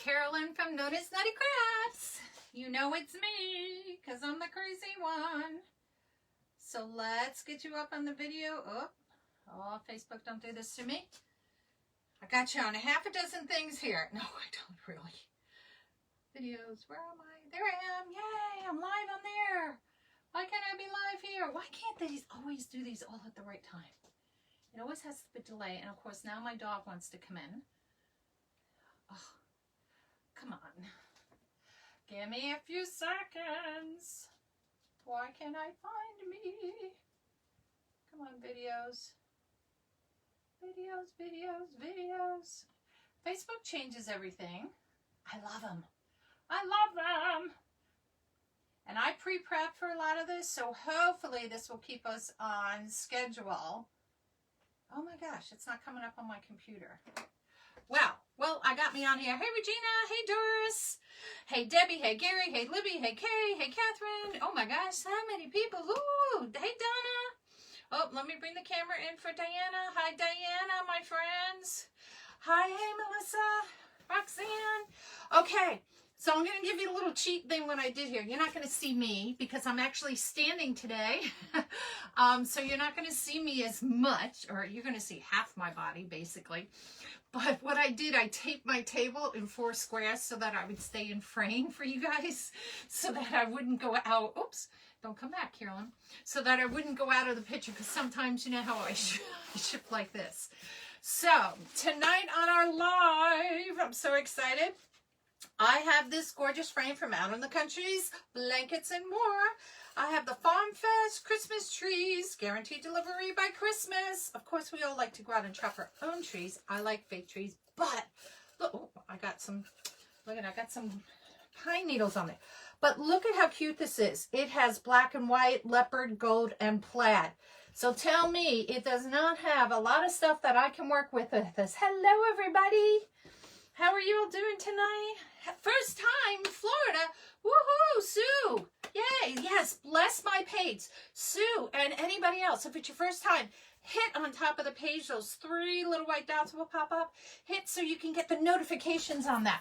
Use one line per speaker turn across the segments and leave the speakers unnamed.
Carolyn from Known as Nutty Crafts. You know it's me, because I'm the crazy one. So let's get you up on the video. Oh, Facebook, don't do this to me. I got you on a half a dozen things here. No, I don't really. Videos, where am I? There I am. Yay, I'm live on there. Why can't I be live here? Why can't they always do these all at the right time? It always has a bit delay. And of course, now my dog wants to come in. Oh, come on. Give me a few seconds. Why can't I find me? Come on, videos. Videos. Facebook changes everything. I love them. I love them. And I pre-prep for a lot of this, so hopefully this will keep us on schedule. Oh my gosh, it's not coming up on my computer. Well, I got me on here. Hey, Regina. Hey, Doris. Hey, Debbie. Hey, Gary. Hey, Libby. Hey, Kay. Hey, Catherine. Oh my gosh, so many people. Ooh, hey, Donna. Oh, let me bring the camera in for Diana. Hi, Diana, my friends. Hi, hey, Melissa. Roxanne. Okay, so I'm going to give you a little cheat thing what I did here. You're not going to see me because I'm actually standing today. So you're not going to see me as much, or you're going to see half my body, basically. But what I did, I taped my table in 4 squares so that I would stay in frame for you guys, so that I wouldn't go out. Oops, don't come back, Carolyn. So that I wouldn't go out of the picture, because sometimes you know how I shift like this. So tonight on our live, I'm so excited. I have this gorgeous frame from Out in the Countries, blankets and more. I have the Farm Fest Christmas trees, guaranteed delivery by Christmas. Of course, we all like to go out and chop our own trees. I like fake trees, but look, oh, I got some pine needles on it. But look at how cute this is. It has black and white, leopard, gold, and plaid. So tell me, it does not have a lot of stuff that I can work with this. Hello, everybody. How are you all doing tonight? First time in Florida. Woohoo, Sue. Yay. Yes, bless my page. Sue and anybody else, if it's your first time, hit on top of the page. Those 3 little white dots will pop up. Hit so you can get the notifications on that.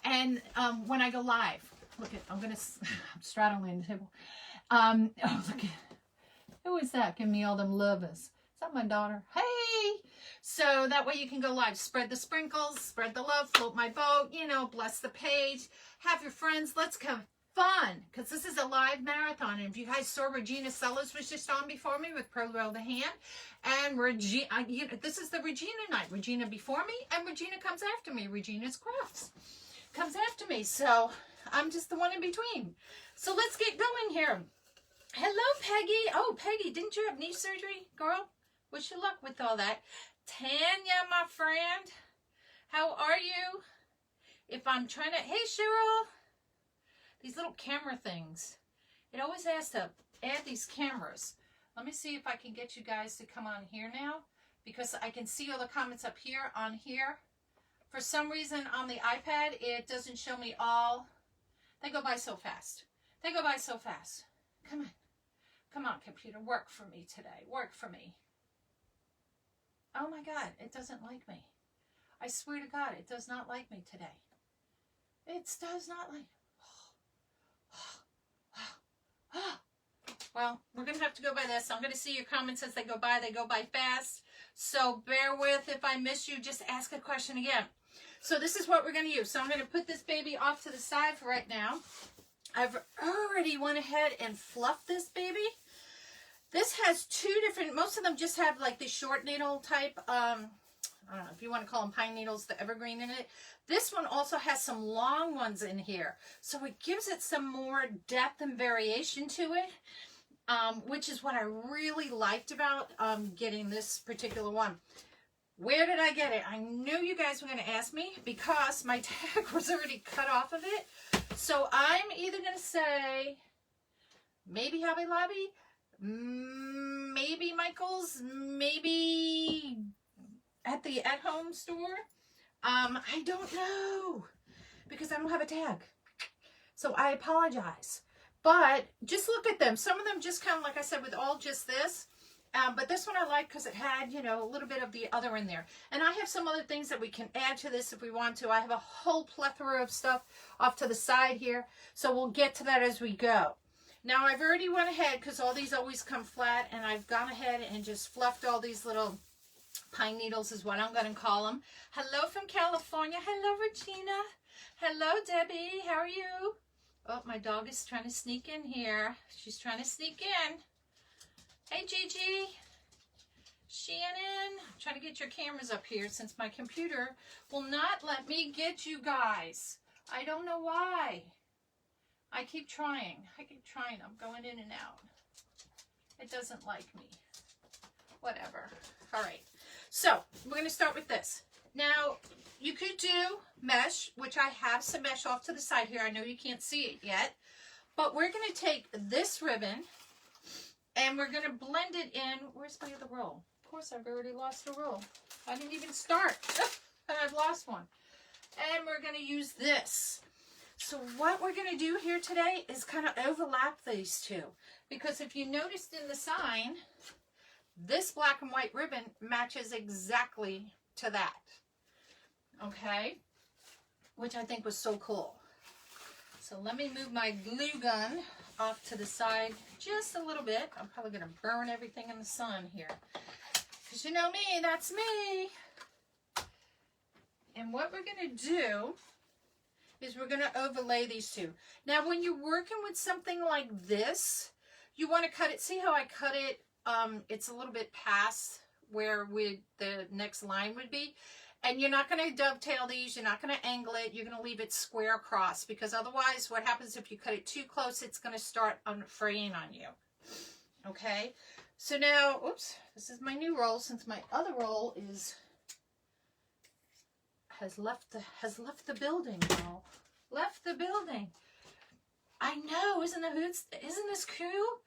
And when I go live, look at, I'm straddling the table. Oh, look at, who is that? Give me all them lovers. Is that my daughter? Hey. So that way you can go live. Spread the sprinkles, spread the love, float my boat, you know, bless the page. Have your friends. Let's have fun, because this is a live marathon. And if you guys saw, Regina Sellers was just on before me with Pro Roll the Hand. And Regina, this is the Regina night. Regina before me, and Regina comes after me. Regina's Crafts comes after me. So I'm just the one in between. So let's get going here. Hello, Peggy. Oh, Peggy, didn't you have knee surgery, girl? Wish you luck with all that. Tanya, my friend, how are you? If I'm trying to, hey, Cheryl, these little camera things. It always has to add these cameras. Let me see if I can get you guys to come on here now, because I can see all the comments up here on here. For some reason on the iPad, it doesn't show me all. They go by so fast. They go by so fast. Come on. Come on, computer. Work for me today. Work for me. Oh my God, it doesn't like me. I swear to God, it does not like me today. It does not like. Well, we're going to have to go by this. I'm going to see your comments as they go by. They go by fast. So bear with if I miss you. Just ask a question again. So this is what we're going to use. So I'm going to put this baby off to the side for right now. I've already went ahead and fluffed this baby. This has 2 different, most of them just have like the short needle type, I don't know if you want to call them pine needles, the evergreen in it. This one also has some long ones in here. So it gives it some more depth and variation to it, which is what I really liked about getting this particular one. Where did I get it? I knew you guys were going to ask me because my tag was already cut off of it. So I'm either going to say maybe Hobby Lobby, maybe Michael's, maybe at the at-home store. I don't know because I don't have a tag. So I apologize. But just look at them. Some of them just kind of, like I said, with all just this, But this one I like because it had, you know, a little bit of the other in there. And I have some other things that we can add to this if we want to. I have a whole plethora of stuff off to the side here. So we'll get to that as we go. Now I've already went ahead, because all these always come flat, and I've gone ahead and just fluffed all these little pine needles is what I'm going to call them. Hello from California. Hello, Regina. Hello, Debbie. How are you? Oh, my dog is trying to sneak in here. She's trying to sneak in. Hey, Gigi. Shannon. I'm trying to get your cameras up here since my computer will not let me get you guys. I don't know why. I keep trying. I'm going in and out. It doesn't like me. Whatever. All right. So we're going to start with this. Now, you could do mesh, which I have some mesh off to the side here. I know you can't see it yet. But we're going to take this ribbon and we're going to blend it in. Where's my other roll? Of course, I've already lost a roll. I didn't even start. And I've lost one. And we're going to use this. So what we're going to do here today is kind of overlap these two. Because if you noticed in the sign, this black and white ribbon matches exactly to that. Okay? Which I think was so cool. So let me move my glue gun off to the side just a little bit. I'm probably going to burn everything in the sun here. Because you know me, that's me. And what we're going to do is we're going to overlay these two. Now, when you're working with something like this, you want to cut it. See how I cut it? It's a little bit past where the next line would be. And you're not going to dovetail these. You're not going to angle it. You're going to leave it square across. Because otherwise, what happens if you cut it too close, it's going to start fraying on you. Okay? So now, oops, this is my new roll since my other roll has left the building now. Left the building. I know, isn't this cool?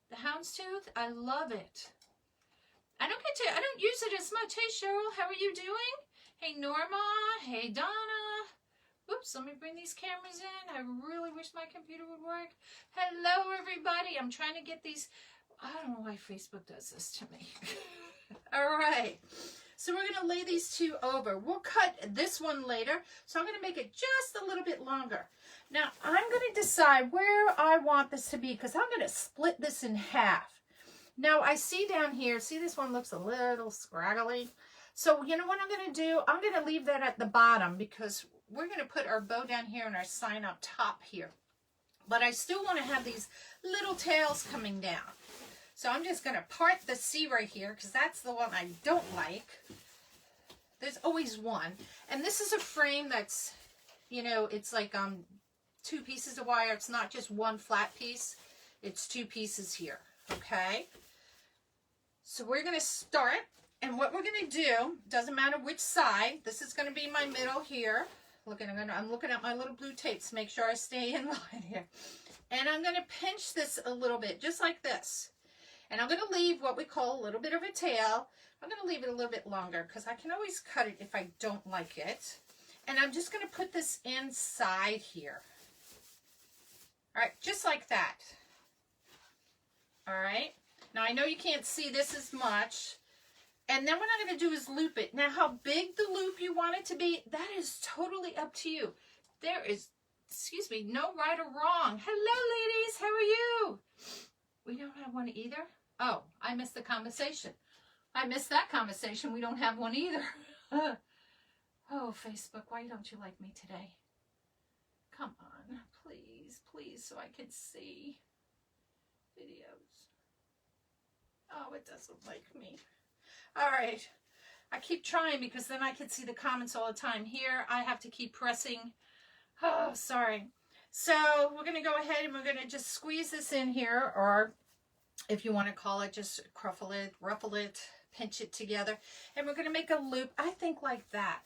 The houndstooth, I love it. I don't use it as much. Hey Cheryl, how are you doing? Hey Norma, hey Donna. Oops, let me bring these cameras in. I really wish my computer would work. Hello everybody. I'm trying to get these. I don't know why Facebook does this to me. All right. So we're going to lay these two over. We'll cut this one later. So I'm going to make it just a little bit longer. Now, I'm going to decide where I want this to be because I'm going to split this in half. Now, I see down here, see this one looks a little scraggly. So, you know what I'm going to do? I'm going to leave that at the bottom because we're going to put our bow down here and our sign up top here. But I still want to have these little tails coming down. So I'm just going to part the C right here because that's the one I don't like. There's always one. And this is a frame that's, you know, it's like 2 pieces of wire. It's not just one flat piece. It's 2 pieces here. Okay? So we're going to start. And what we're going to do, doesn't matter which side. This is going to be my middle here. I'm looking at my little blue tapes to make sure I stay in line here. And I'm going to pinch this a little bit, just like this. And I'm going to leave what we call a little bit of a tail. I'm going to leave it a little bit longer because I can always cut it if I don't like it. And I'm just going to put this inside here. All right, just like that. All right. Now, I know you can't see this as much. And then what I'm going to do is loop it. Now, how big the loop you want it to be, that is totally up to you. There is, excuse me, no right or wrong. Hello, ladies. How are you? We don't have one either. Oh, I missed the conversation. I missed that conversation. We don't have one either. Oh, Facebook, why don't you like me today? Come on, please, please, so I can see videos. Oh, it doesn't like me. All right. I keep trying because then I can see the comments all the time. Here, I have to keep pressing. Oh, sorry. So we're going to go ahead and we're going to just squeeze this in here, or if you want to call it, just ruffle it, pinch it together. And we're going to make a loop, I think like that.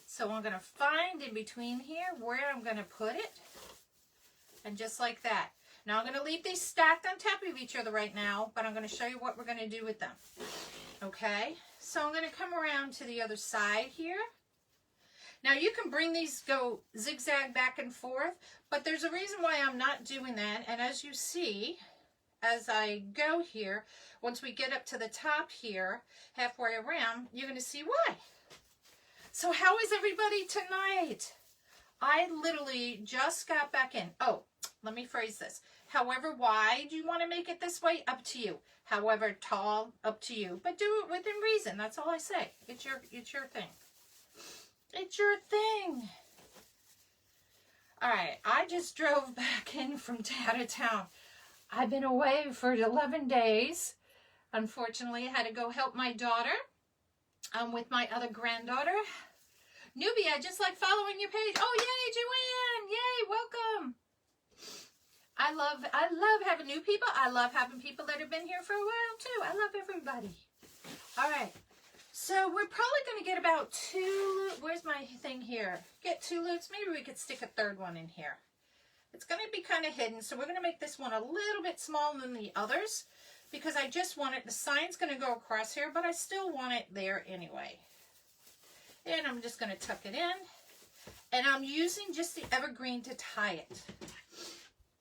So I'm going to find in between here where I'm going to put it. And just like that. Now I'm going to leave these stacked on top of each other right now, but I'm going to show you what we're going to do with them. Okay, so I'm going to come around to the other side here. Now you can bring these, go zigzag back and forth, but there's a reason why I'm not doing that. And as you see, as I go here, once we get up to the top here, halfway around, you're going to see why. So how is everybody tonight? I literally just got back in. Oh, let me phrase this. However wide you want to make it this way, up to you. However tall, up to you. But do it within reason. That's all I say. It's your thing. It's your thing. All right, I just drove back in from out of town. I've been away for 11 days. Unfortunately, I had to go help my daughter with my other granddaughter. Newbie, I just like following your page. Oh, yay, Joanne. Yay, welcome. I love having new people. I love having people that have been here for a while, too. I love everybody. All right. So we're probably going to get about 2, where's my thing here? Get 2 loops. Maybe we could stick a third one in here. It's going to be kind of hidden, so we're going to make this one a little bit smaller than the others because I just want it, the sign's going to go across here, but I still want it there anyway. And I'm just going to tuck it in. And I'm using just the evergreen to tie it.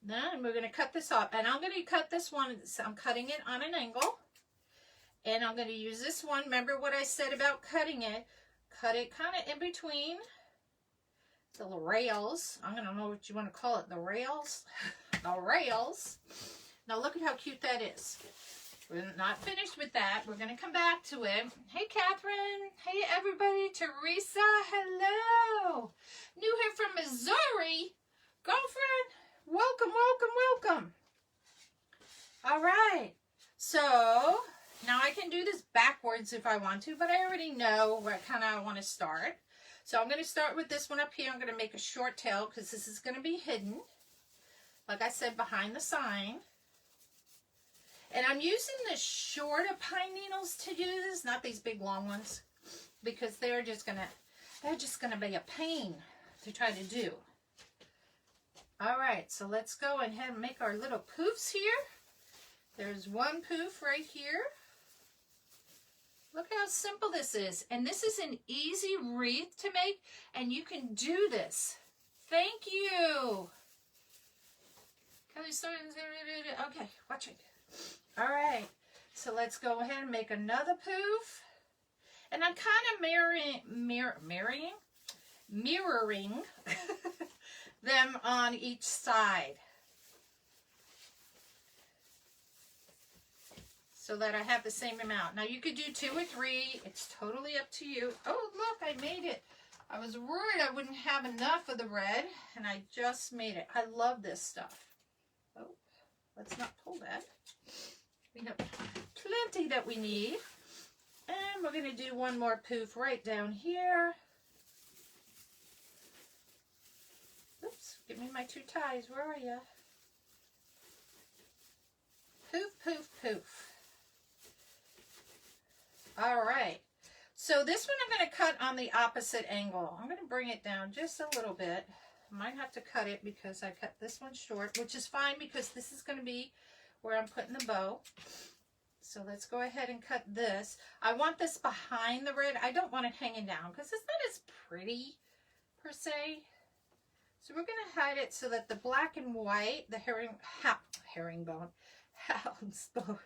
Then we're going to cut this off. And I'm going to cut this one, I'm cutting it on an angle. And I'm going to use this one. Remember what I said about cutting it? Cut it kind of in between the rails. I don't know what you want to call it. The rails. The rails. Now look at how cute that is. We're not finished with that. We're going to come back to it. Hey, Catherine. Hey, everybody. Teresa. Hello. New here from Missouri. Girlfriend. Welcome, welcome, welcome. All right. So now I can do this backwards if I want to, but I already know where kind of I want to start. So I'm going to start with this one up here. I'm going to make a short tail because this is going to be hidden. Like I said, behind the sign. And I'm using the shorter pine needles to do this, not these big long ones, because they're just gonna be a pain to try to do. All right, so let's go ahead and make our little poofs here. There's one poof right here. Look how simple this is. And this is an easy wreath to make, and you can do this. Thank you. Okay, watch it. All right, so let's go ahead and make another poof. And I'm kind of mirroring them on each side. So that I have the same amount. Now you could do 2 or 3. It's totally up to you. Oh, look, I made it. I was worried I wouldn't have enough of the red, and I just made it. I love this stuff. Oh, let's not pull that. We have plenty that we need. And we're going to do one more poof right down here. Oops, give me my 2 ties. Where are you? Poof, poof, poof. All right. So this one I'm going to cut on the opposite angle. I'm going to bring it down just a little bit. I might have to cut it because I cut this one short, which is fine because this is going to be where I'm putting the bow. So let's go ahead and cut this. I want this behind the red. I don't want it hanging down because it's not as pretty per se. So we're going to hide it so that the black and white, the herringbone, houndstooth.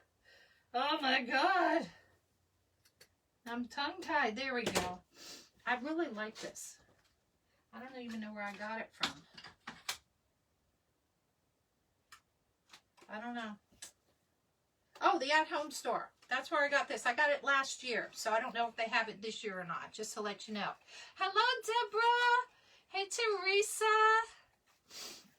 Oh my God. I'm tongue-tied. There we go. I really like this. I don't even know where I got it from. I don't know. Oh, the at-home store. That's where I got this. I got it last year, so I don't know if they have it this year or not, just to let you know. Hello, Deborah. Hey, Teresa.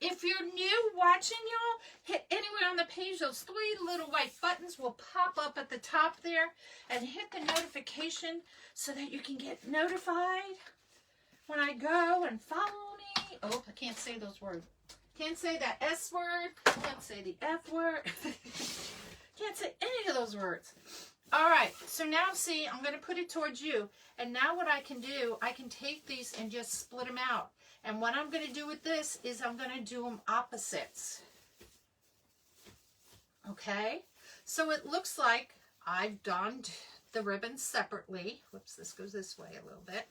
If you're new watching, y'all, hit anywhere on the page. Those 3 little white buttons will pop up at the top there, and hit the notification so that you can get notified when I go, and follow me. Oh, I can't say those words. Can't say that S word. Can't say the F word. Can't say any of those words. All right, so now see, I'm going to put it towards you. And now what I can do, I can take these and just split them out. And what I'm going to do with this is I'm going to do them opposites. Okay? So it looks like I've donned the ribbons separately. Whoops, this goes this way a little bit.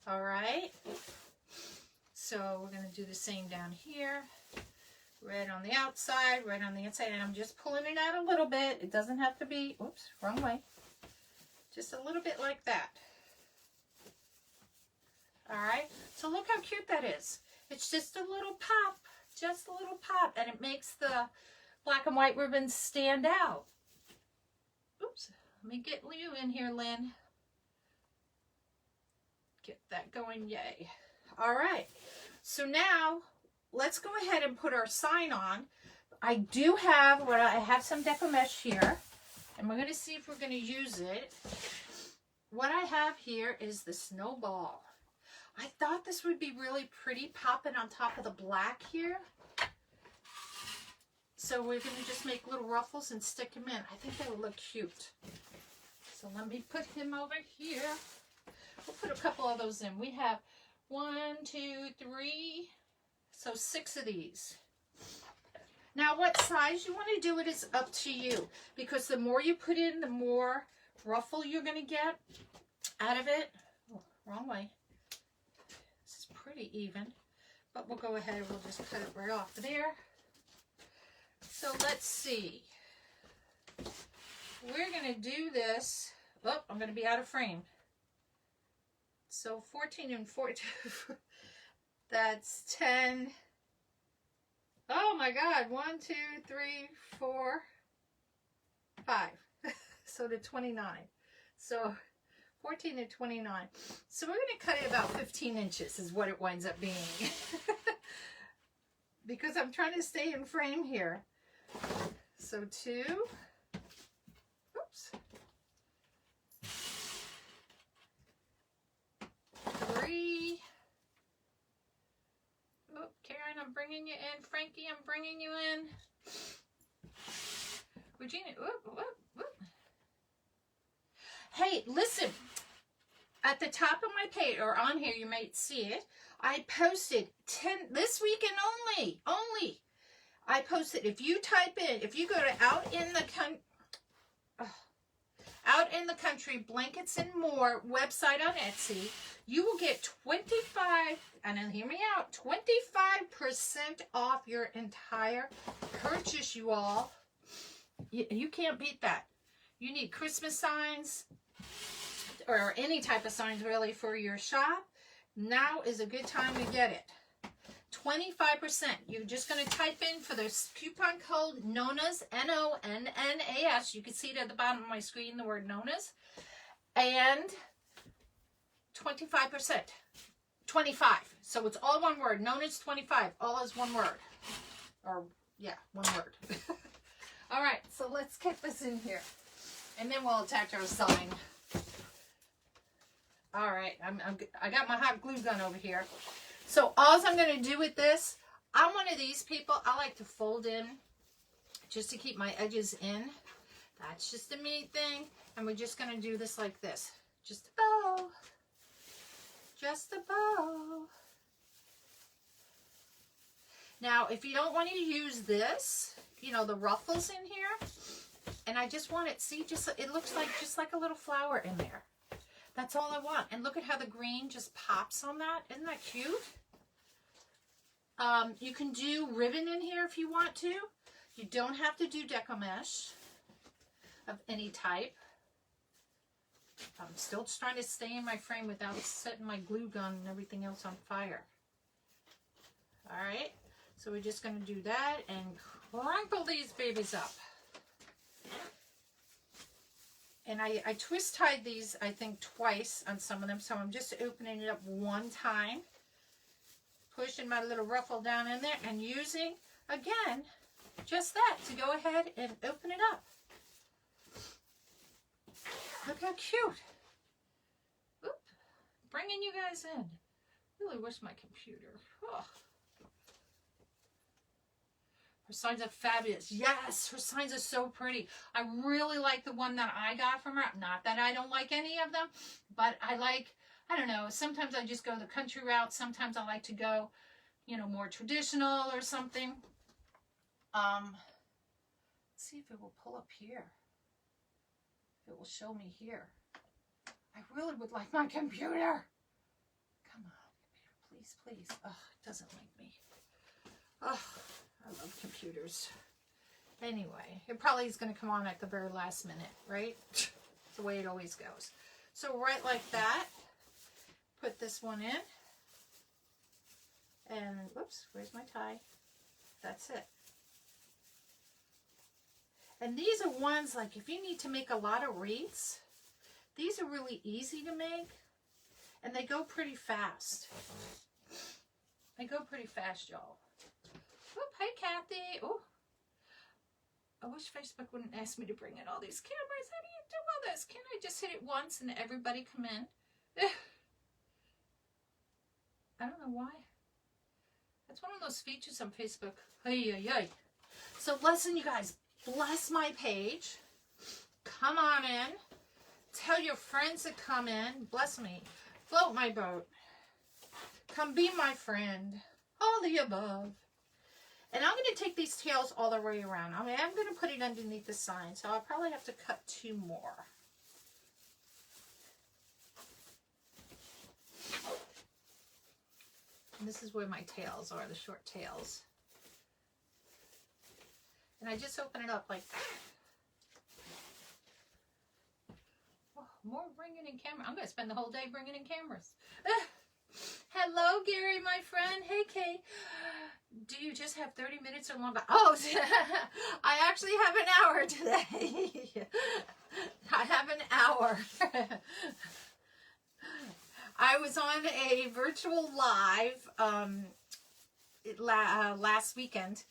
All right. So we're going to do the same down here. Red on the outside, red on the inside, and I'm just pulling it out a little bit. It doesn't have to be, oops, wrong way. Just a little bit like that. All right, so look how cute that is. It's just a little pop, just a little pop, and it makes the black and white ribbons stand out. Oops, let me get you in here, Lynn. Get that going, yay. All right, so now let's go ahead and put our sign on. I do have, I have some deco mesh here, and we're going to see if we're going to use it. What I have here is the snowball. I thought this would be really pretty popping on top of the black here. So we're going to just make little ruffles and stick him in. I think that would look cute. So let me put him over here. We'll put a couple of those in. We have 1, 2, 3, so 6 of these. Now what size you want to do it is up to you, because the more you put in, the more ruffle you're going to get out of it. Oh, wrong way. This is pretty even, but we'll go ahead and we'll just cut it right off there. So let's see. We're going to do this. Oh, I'm going to be out of frame. So 14 and 14. That's 10. Oh my God. 1, 2, 3, 4, 5. So to 29. So 14 to 29. So we're going to cut it about 15 inches is what it winds up being. Because I'm trying to stay in frame here. So 2. Oops. 3. Oh, Karen, I'm bringing you in. Frankie, I'm bringing you in. Regina, whoop, whoop, whoop. Hey, listen. At the top of my page, or on here, you might see it. I posted 10 this weekend only. I posted, if you type in, if you go to Out in the Country Blankets and More website on Etsy, you will get 25, and then hear me out, 25% off your entire purchase, you all. You can't beat that. You need Christmas signs, or any type of signs really for your shop. Now is a good time to get it. 25%. You're just going to type in for this coupon code NONAS, NONNAS. You can see it at the bottom of my screen, the word NONAS. And 25%. 25. So it's all one word. NONAS 25. All is one word. Or, yeah, one word. All right, so let's get this in here. And then we'll attach our sign. All right, I got my hot glue gun over here. So all I'm going to do with this, I'm one of these people, I like to fold in just to keep my edges in. That's just a me thing. And we're just going to do this like this. Just a bow. Just a bow. Now, if you don't want to use this, you know, the ruffles in here, and I just want it, see, just it looks like just like a little flower in there. That's all I want. And look at how the green just pops on that. Isn't that cute? You can do ribbon in here if you want to. You don't have to do deco mesh of any type. I'm still trying to stay in my frame without setting my glue gun and everything else on fire. All right. So we're just going to do that and crinkle these babies up. And I twist tied these, I think, twice on some of them. So I'm just opening it up one time. Pushing my little ruffle down in there. And using, again, just that to go ahead and open it up. Look how cute. Oop. Bringing you guys in. Really wish my computer. Oh. Her signs are fabulous. Yes, her signs are so pretty. I really like the one that I got from her. Not that I don't like any of them, but I like, I don't know, sometimes I just go the country route. Sometimes I like to go, you know, more traditional or something. Let's see if it will pull up here. If it will show me here. I really would like my computer. Come on, computer, please, please. Oh, it doesn't like me. Oh. I love computers. Anyway, it probably is going to come on at the very last minute, right? It's the way it always goes. So right like that, put this one in. And, whoops, where's my tie? That's it. And these are ones, like, if you need to make a lot of wreaths, these are really easy to make. And they go pretty fast. They go pretty fast, y'all. Oop, hey, Kathy. Oh, I wish Facebook wouldn't ask me to bring in all these cameras. How do you do all this? Can't I just hit it once and everybody come in? I don't know why. It's one of those features on Facebook. Hey, hey, hey. So listen, you guys, bless my page. Come on in. Tell your friends to come in. Bless me. Float my boat. Come be my friend. All the above. And I'm going to take these tails all the way around. I mean, I'm going to put it underneath the sign, so I'll probably have to cut 2 more. And this is where my tails are, the short tails. And I just open it up like that. Oh, more bringing in camera. I'm going to spend the whole day bringing in cameras. Hello, Gary, my friend. Hey, Kay. Do you just have 30 minutes or longer? Oh, I actually have an hour today. I have an hour. I was on a virtual live last weekend.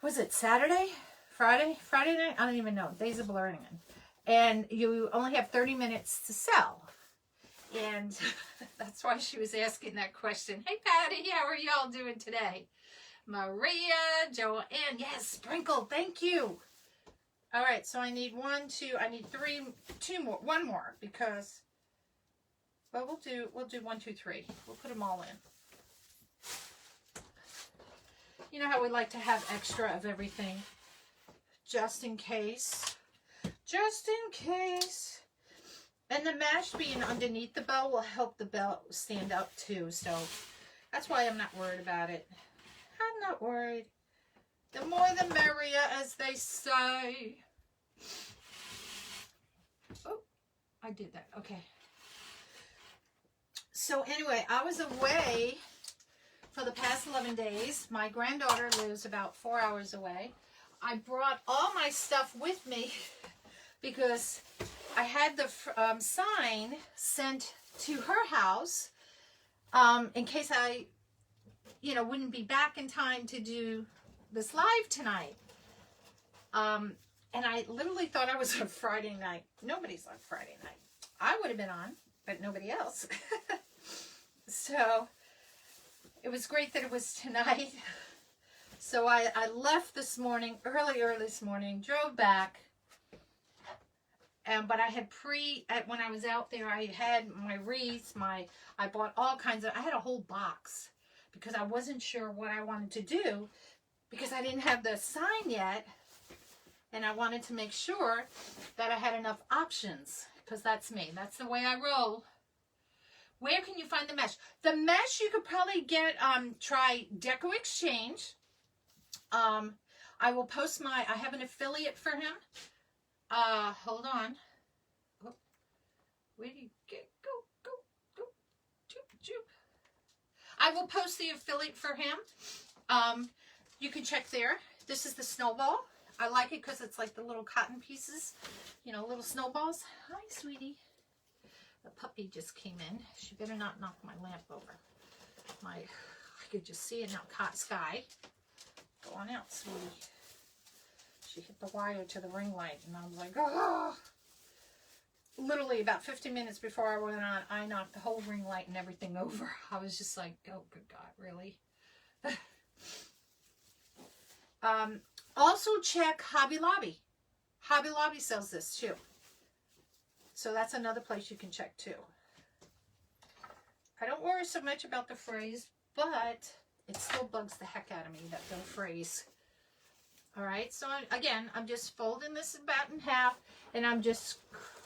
Was it Saturday? Friday? Friday night? I don't even know. Days are blurring in. And you only have 30 minutes to sell. And that's why she was asking that question. Hey, Patty, how are y'all doing today? Maria, Joanne, yes, Sprinkle, thank you. All right, so I need 1, 2, I need 3, 2 more, 1 more, because, well, we'll do 1, 2, 3. We'll put them all in. You know how we like to have extra of everything, just in case. Just in case. And the mesh being underneath the bow will help the belt stand up too. So that's why I'm not worried about it. I'm not worried. The more the merrier, as they say. Oh, I did that. Okay. So anyway, I was away for the past 11 days. My granddaughter lives about 4 hours away. I brought all my stuff with me because I had the sign sent to her house in case I, wouldn't be back in time to do this live tonight. And I literally thought I was on Friday night. Nobody's on Friday night. I would have been on, but nobody else. So it was great that it was tonight. So I left this morning, early this morning, drove back. But I had when I was out there, I had my wreaths, I bought all kinds of, I had a whole box because I wasn't sure what I wanted to do because I didn't have the sign yet. And I wanted to make sure that I had enough options because that's me. That's the way I roll. Where can you find the mesh? The mesh you could probably get, try Deco Exchange. I will post I have an affiliate for him. Hold on. Oh, where do you get? Go. Joop, joop. I will post the affiliate for him. You can check there. This is the snowball. I like it because it's like the little cotton pieces, little snowballs. Hi, sweetie. The puppy just came in. She better not knock my lamp over. I could just see it now. Sky. Go on out, sweetie. She hit the wire to the ring light, and I was like, oh. Literally about 15 minutes before I went on, I knocked the whole ring light and everything over. I was just like, oh, good God, really? Also check Hobby Lobby. Hobby Lobby sells this too. So that's another place you can check too. I don't worry so much about the phrase, but it still bugs the heck out of me, that little phrase. All right, so again, I'm just folding this about in half, and I'm just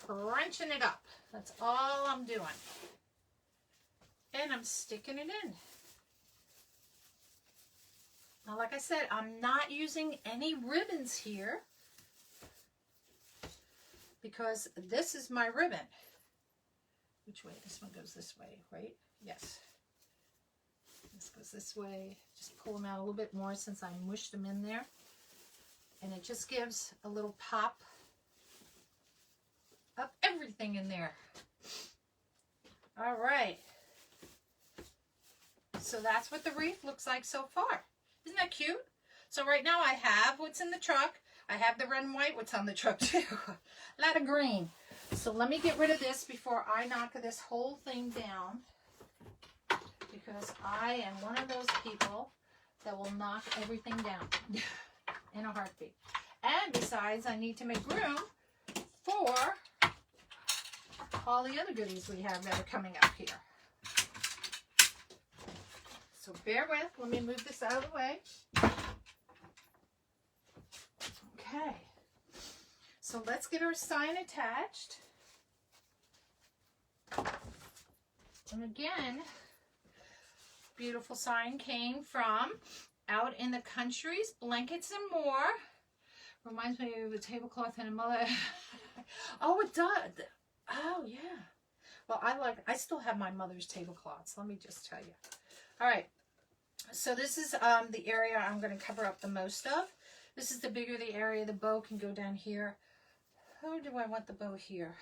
crunching it up. That's all I'm doing. And I'm sticking it in. Now, like I said, I'm not using any ribbons here because this is my ribbon. Which way? This one goes this way, right? Yes. This goes this way. Just pull them out a little bit more since I mushed them in there. And it just gives a little pop of everything in there. All right. So that's what the wreath looks like so far. Isn't that cute? So right now I have what's in the truck. I have the red and white, what's on the truck too. A lot of green. So let me get rid of this before I knock this whole thing down. Because I am one of those people that will knock everything down in a heartbeat. And besides, I need to make room for all the other goodies we have that are coming up here. So bear with. Let me move this out of the way. Okay. So let's get our sign attached. And again, beautiful sign came from Out in the Countries, Blankets and More. Reminds me of a tablecloth and a mother. Oh, it does. Oh, yeah. Well, I still have my mother's tablecloths. Let me just tell you. All right. So this is the area I'm going to cover up the most of. This is the bigger the area. The bow can go down here. How do I want the bow here?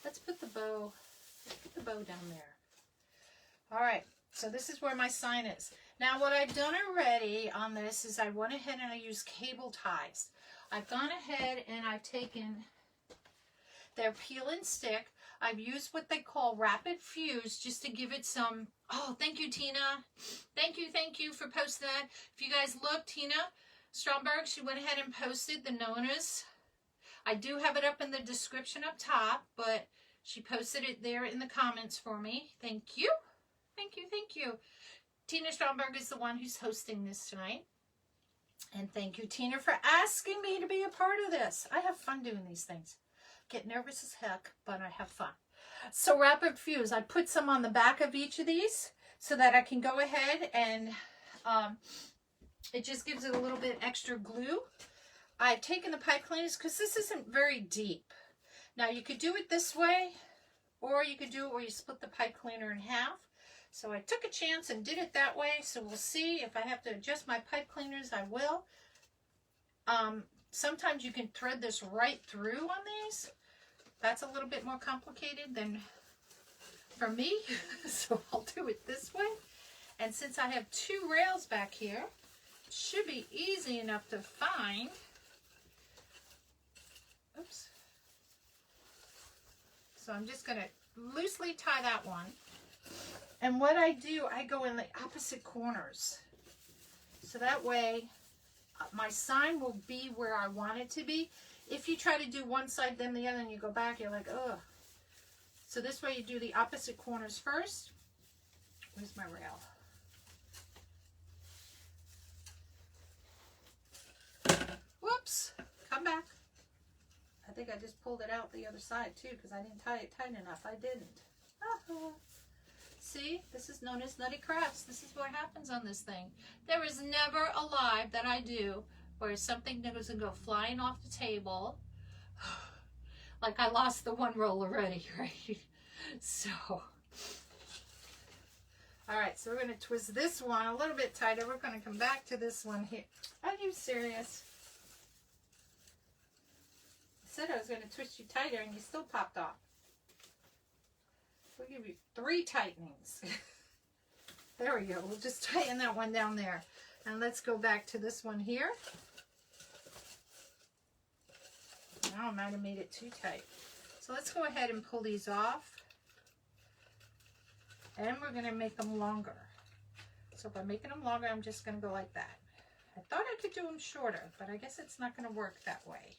Let's put the bow down there. All right. So this is where my sign is. Now what I've done already on this is I went ahead and I used cable ties. I've gone ahead and I've taken their peel and stick. I've used what they call rapid fuse just to give it some, oh, thank you, Tina. Thank you for posting that. If you guys look, Tina Stromberg, she went ahead and posted the notice. I do have it up in the description up top, but she posted it there in the comments for me. Thank you. Thank you. Tina Stromberg is the one who's hosting this tonight. And thank you, Tina, for asking me to be a part of this. I have fun doing these things. Get nervous as heck, but I have fun. So rapid fuse, I put some on the back of each of these so that I can go ahead and it just gives it a little bit extra glue. I've taken the pipe cleaners because this isn't very deep. Now you could do it this way, or you could do it where you split the pipe cleaner in half. So I took a chance and did it that way. So we'll see if I have to adjust my pipe cleaners, I will. Sometimes you can thread this right through on these. That's a little bit more complicated than for me. So I'll do it this way. And since I have two rails back here, it should be easy enough to find. Oops. So I'm just going to loosely tie that one. And what I do, I go in the opposite corners. So that way, my sign will be where I want it to be. If you try to do one side, then the other, and you go back, you're like, ugh. So this way you do the opposite corners first. Where's my rail? Whoops. Come back. I think I just pulled it out the other side, too, because I didn't tie it tight enough. I didn't. See, this is known as nutty crafts. This is what happens on this thing. There is never a live that I do where something doesn't go flying off the table. Like I lost the one roll already, right? So, all right, so we're going to twist this one a little bit tighter. We're going to come back to this one here. Are you serious? I said I was going to twist you tighter and you still popped off. We'll give you 3 tightenings. There we go. We'll just tighten that one down there. And let's go back to this one here. Now I might have made it too tight. So let's go ahead and pull these off. And we're going to make them longer. So by making them longer, I'm just going to go like that. I thought I could do them shorter, but I guess it's not going to work that way.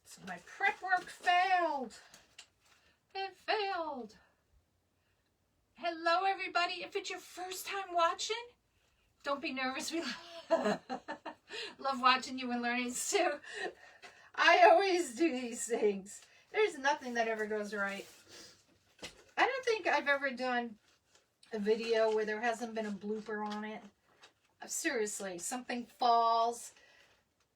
So my prep work failed. It failed. Hello, everybody. If it's your first time watching, don't be nervous. We love watching you and learning too. I always do these things. There's nothing that ever goes right. I don't think I've ever done a video where there hasn't been a blooper on it. Seriously, something falls,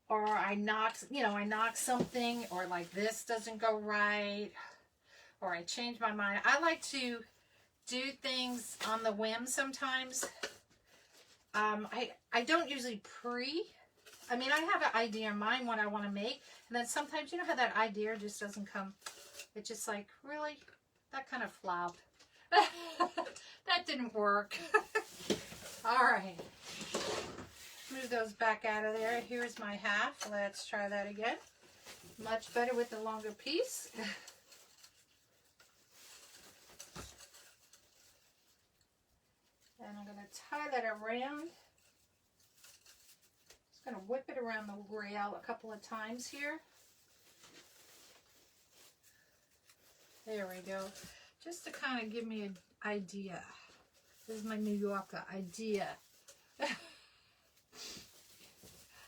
or I knock, you know, I knock something, or like this doesn't go right, or I change my mind. I like to do things on the whim sometimes. I don't usually I mean, I have an idea in mind what I want to make, and then sometimes, you know how that idea just doesn't come. It's just like, really? That kind of flopped. That didn't work. All right. Move those back out of there. Here's my half. Let's try that again. Much better with the longer piece. And I'm going to tie that around. Just going to whip it around the rail a couple of times here. There we go. Just to kind of give me an idea. This is my New Yorker idea.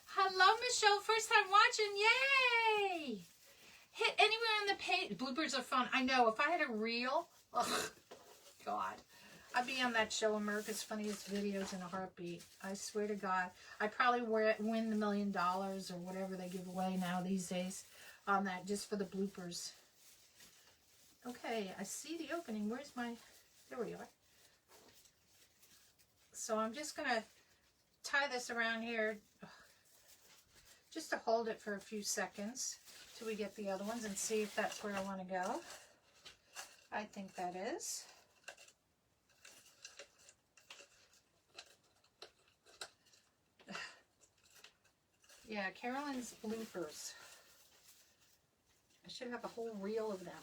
Hello, Michelle. First time watching. Yay! Hit anywhere on the page. Bloopers are fun. I know. If I had a reel, oh, God. I'd be on that show, America's Funniest Videos, in a heartbeat. I swear to God. I probably win the $1 million or whatever they give away now these days on that, just for the bloopers. Okay, I see the opening. Where's my... There we are. So I'm just going to tie this around here just to hold it for a few seconds till we get the other ones and see if that's where I want to go. I think that is. Yeah, Carolyn's bloopers. I should have a whole reel of them.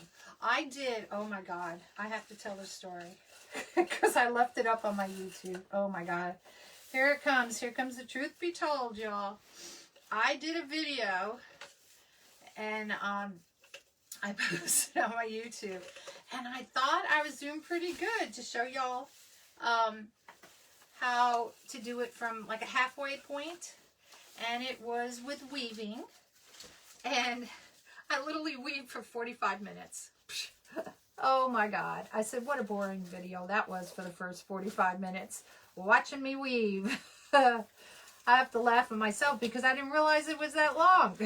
I did, oh my God, I have to tell this story because I left it up on my YouTube. Oh my God. Here it comes. Here comes the truth be told, y'all. I did a video and I posted it on my YouTube, and I thought I was doing pretty good to show y'all how to do it from like a halfway point. And it was with weaving, and I literally weaved for 45 minutes. Oh my God. I said, what a boring video that was for the first 45 minutes, watching me weave. I have to laugh at myself because I didn't realize it was that long.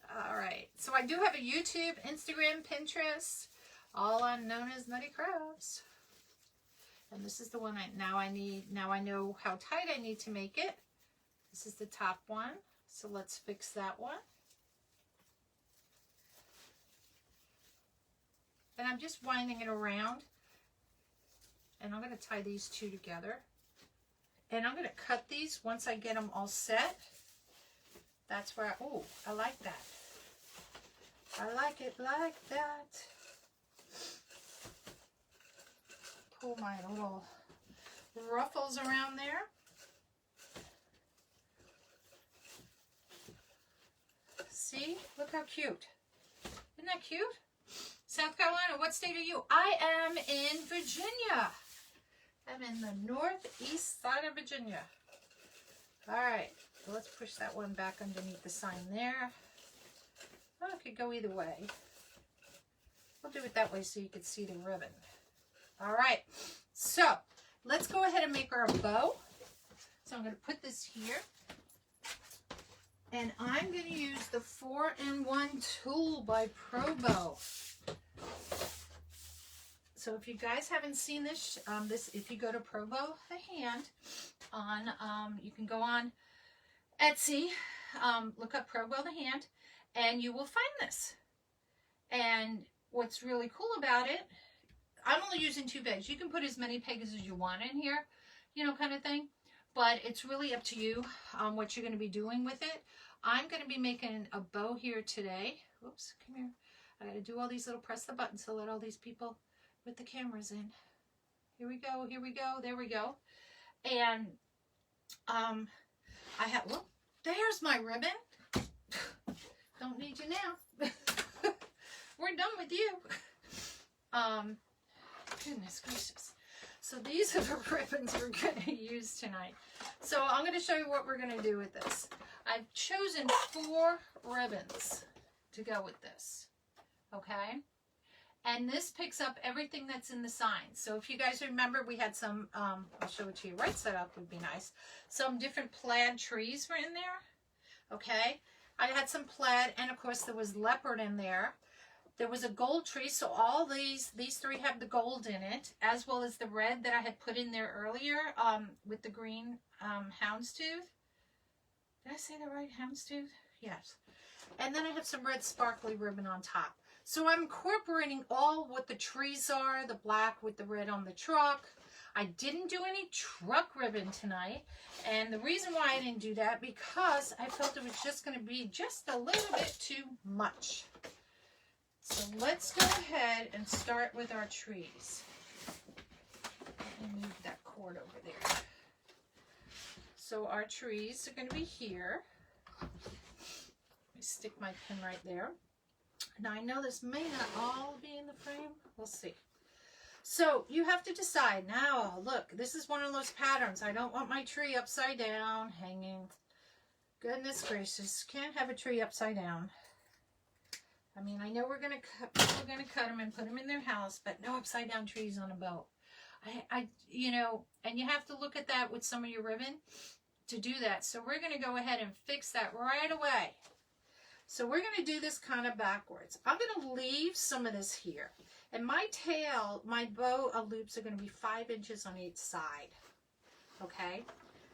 All right. So I do have a YouTube, Instagram, Pinterest, all on known as Nutty Crafts. And this is the one now I know how tight I need to make it. This is the top one. So let's fix that one. And I'm just winding it around. And I'm going to tie these two together. And I'm going to cut these once I get them all set. That's where oh, I like that. I like it like that. Pull my little ruffles around there. See? Look how cute. Isn't that cute? South Carolina, what state are you? I am in Virginia. I'm in the northeast side of Virginia. All right, so let's push that one back underneath the sign there. Oh, it could go either way. We'll do it that way so you can see the ribbon. All right, so let's go ahead and make our bow. So I'm going to put this here. And I'm going to use the 4-in-1 tool by Probo. So if you guys haven't seen this, if you go to Probo the Hand on, you can go on Etsy, look up Probo the Hand, and you will find this. And what's really cool about it, I'm only using 2 pegs. You can put as many pegs as you want in here, you know, kind of thing. But it's really up to you what you're going to be doing with it. I'm going to be making a bow here today. Whoops, come here. I got to do all these little press the buttons to let all these people with the cameras in. Here we go, here we go, there we go. And I have, well, there's my ribbon. Don't need you now. We're done with you. Goodness gracious. So these are the ribbons we're going to use tonight. So I'm going to show you what we're going to do with this. I've chosen 4 ribbons to go with this. Okay? And this picks up everything that's in the sign. So if you guys remember, we had some, I'll show it to you right side up would be nice. Some different plaid trees were in there. Okay. I had some plaid, and of course there was leopard in there. There was a gold tree, so all these three have the gold in it, as well as the red that I had put in there earlier with the green houndstooth. Did I say the right houndstooth? Yes. And then I have some red sparkly ribbon on top. So I'm incorporating all what the trees are, the black with the red on the truck. I didn't do any truck ribbon tonight. And the reason why I didn't do that, because I felt it was just going to be just a little bit too much. So let's go ahead and start with our trees. Let me move that cord over there. So our trees are going to be here. Let me stick my pin right there. Now I know this may not all be in the frame. We'll see. So you have to decide. Now look, this is one of those patterns. I don't want my tree upside down, hanging. Goodness gracious, can't have a tree upside down. I mean, I know we're gonna cut them and put them in their house, but no upside down trees on a boat. You know, and you have to look at that with some of your ribbon to do that. So we're gonna go ahead and fix that right away. So we're going to do this kind of backwards. I'm going to leave some of this here. And my tail, my bow loops are going to be 5 inches on each side. Okay?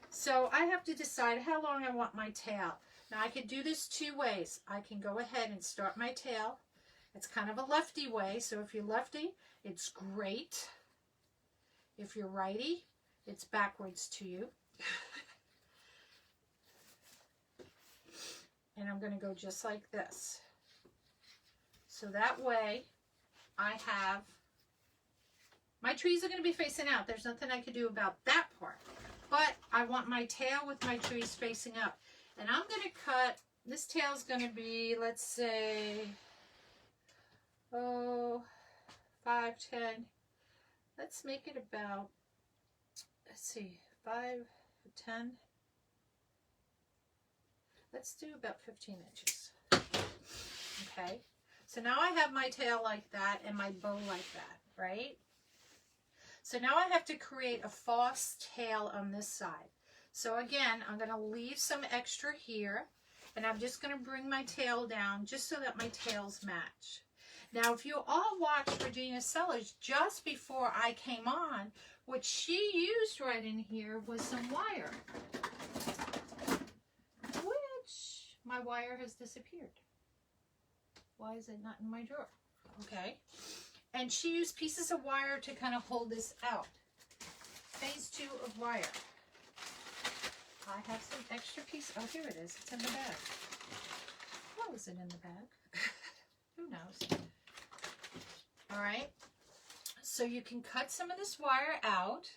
So I have to decide how long I want my tail. Now I could do this 2 ways. I can go ahead and start my tail. It's kind of a lefty way. So if you're lefty, it's great. If you're righty, it's backwards to you. And I'm going to go just like this. So that way I have, my trees are going to be facing out. There's nothing I could do about that part. But I want my tail with my trees facing up. And I'm going to cut, this tail's going to be, let's say, 5, 10. Let's make it about, let's see, 5, 10. Let's do about 15 inches. Okay. So now I have my tail like that and my bow like that, right? So now I have to create a false tail on this side. So again, I'm going to leave some extra here, and I'm just going to bring my tail down just so that my tails match. Now, if you all watched Regina Sellers just before I came on, what she used right in here was some wire. My wire has disappeared. Why is it not in my drawer? Okay. And she used pieces of wire to kind of hold this out. Phase 2 of wire. I have some extra piece. Oh, here it is. It's in the bag. What was it in the bag? Who knows? All right. So you can cut some of this wire out.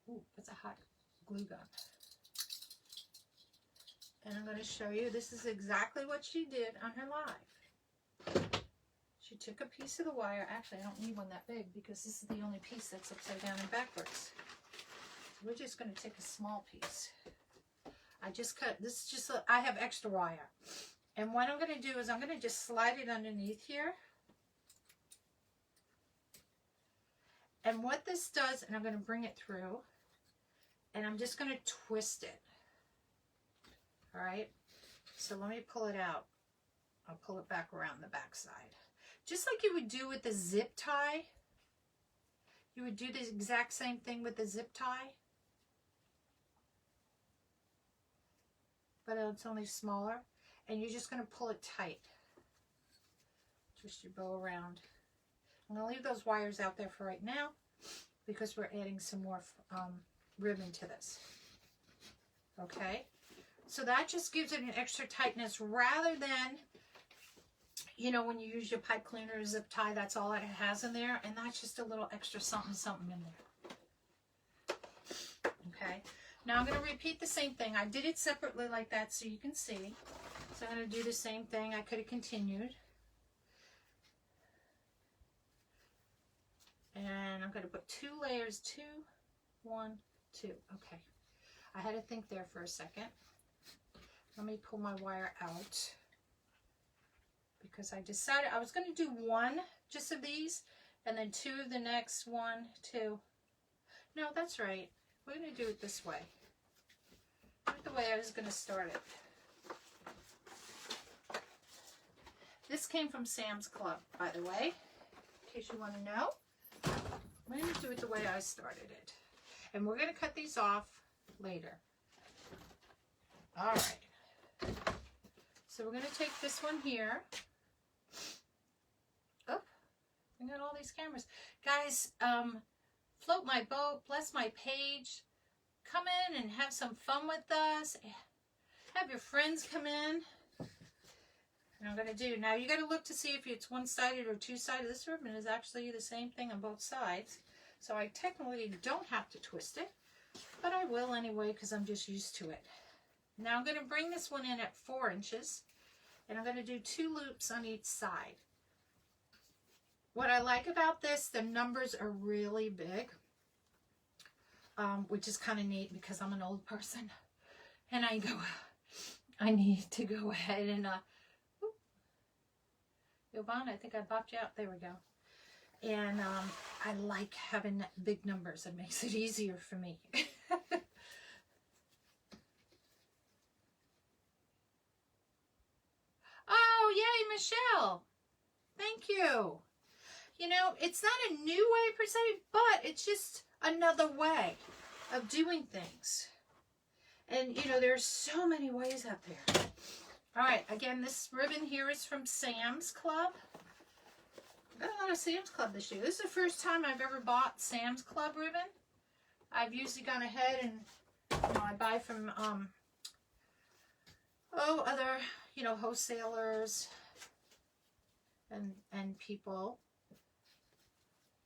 Ooh, that's a hot glue gun. And I'm going to show you, this is exactly what she did on her live. She took a piece of the wire. Actually, I don't need one that big because this is the only piece that's upside down and backwards. We're just going to take a small piece. I just cut, this is just, I have extra wire. And what I'm going to do is I'm going to just slide it underneath here. And what this does, and I'm going to bring it through, and I'm just going to twist it. All right, so let me pull it out. I'll pull it back around the back side. Just like you would do with the zip tie. You would do the exact same thing with the zip tie. But it's only smaller. And you're just going to pull it tight. Twist your bow around. I'm going to leave those wires out there for right now because we're adding some more ribbon to this. Okay. So that just gives it an extra tightness rather than, you know, when you use your pipe cleaner or zip tie, that's all it has in there. And that's just a little extra something, something in there. Okay. Now I'm going to repeat the same thing. I did it separately like that so you can see. So I'm going to do the same thing. I could have continued. And I'm going to put 2 layers, 2, 1, 2. Okay. I had to think there for a second. Let me pull my wire out. because I decided I was going to do one just of these and then two of the next one, two. No, that's right. We're going to do it this way. Do it the way I was going to start it. This came from Sam's Club, by the way, in case you want to know. I'm going to do it the way I started it. And we're going to cut these off later. All right. So we're going to take this one here. Oh, I got all these cameras. Guys, float my boat, bless my page. Come in and have some fun with us. Have your friends come in. And I'm going to do, now you got to look to see if it's one-sided or two-sided. This ribbon is actually the same thing on both sides. So I technically don't have to twist it, but I will anyway because I'm just used to it. Now I'm going to bring this one in at 4 inches, and I'm going to do 2 loops on each side. What I like about this, the numbers are really big, which is kind of neat because I'm an old person, and I need to go ahead and, Yvonne, I think I bopped you out. There we go. And I like having big numbers. It makes it easier for me. Oh, yay, Michelle. Thank you. You know, it's not a new way per se, but it's just another way of doing things. And, you know, there's so many ways out there. All right, again, this ribbon here is from Sam's Club. I got a lot of Sam's Club this year. This is the first time I've ever bought Sam's Club ribbon. I've usually gone ahead and, you know, I buy from, other, you know, wholesalers and people.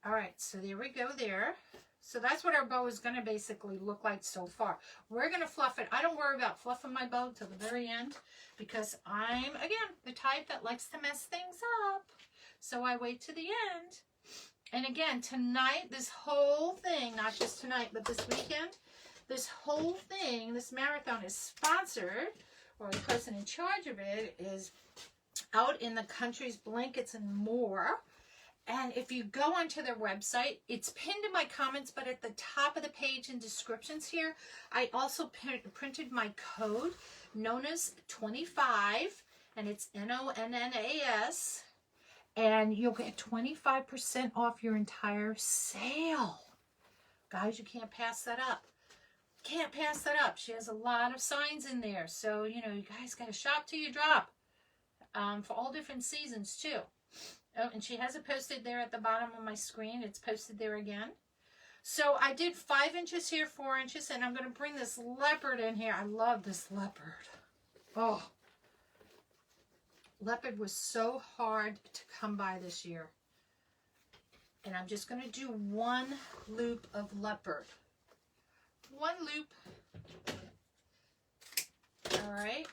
All right, so there we go there. So that's what our bow is going to basically look like so far. We're going to fluff it. I don't worry about fluffing my bow till the very end because I'm, again, the type that likes to mess things up. So I wait to the end. And again, tonight, this whole thing, not just tonight, but this weekend, this whole thing, this marathon is sponsored, or the person in charge of it is Out in the Country's Blankets and More. And if you go onto their website, it's pinned in my comments, but at the top of the page in descriptions here, I also printed my code known as 25, and it's NONNAS, and you'll get 25% off your entire sale. Guys, you can't pass that up. Can't pass that up. She has a lot of signs in there, so, you know, you guys got to shop till you drop, for all different seasons, too. Oh, and she has it posted there at the bottom of my screen. It's posted there again. So I did 5 inches here, 4 inches, and I'm going to bring this leopard in here. I love this leopard. Oh, leopard was so hard to come by this year. And I'm just going to do 1 loop of leopard. 1 loop. All right.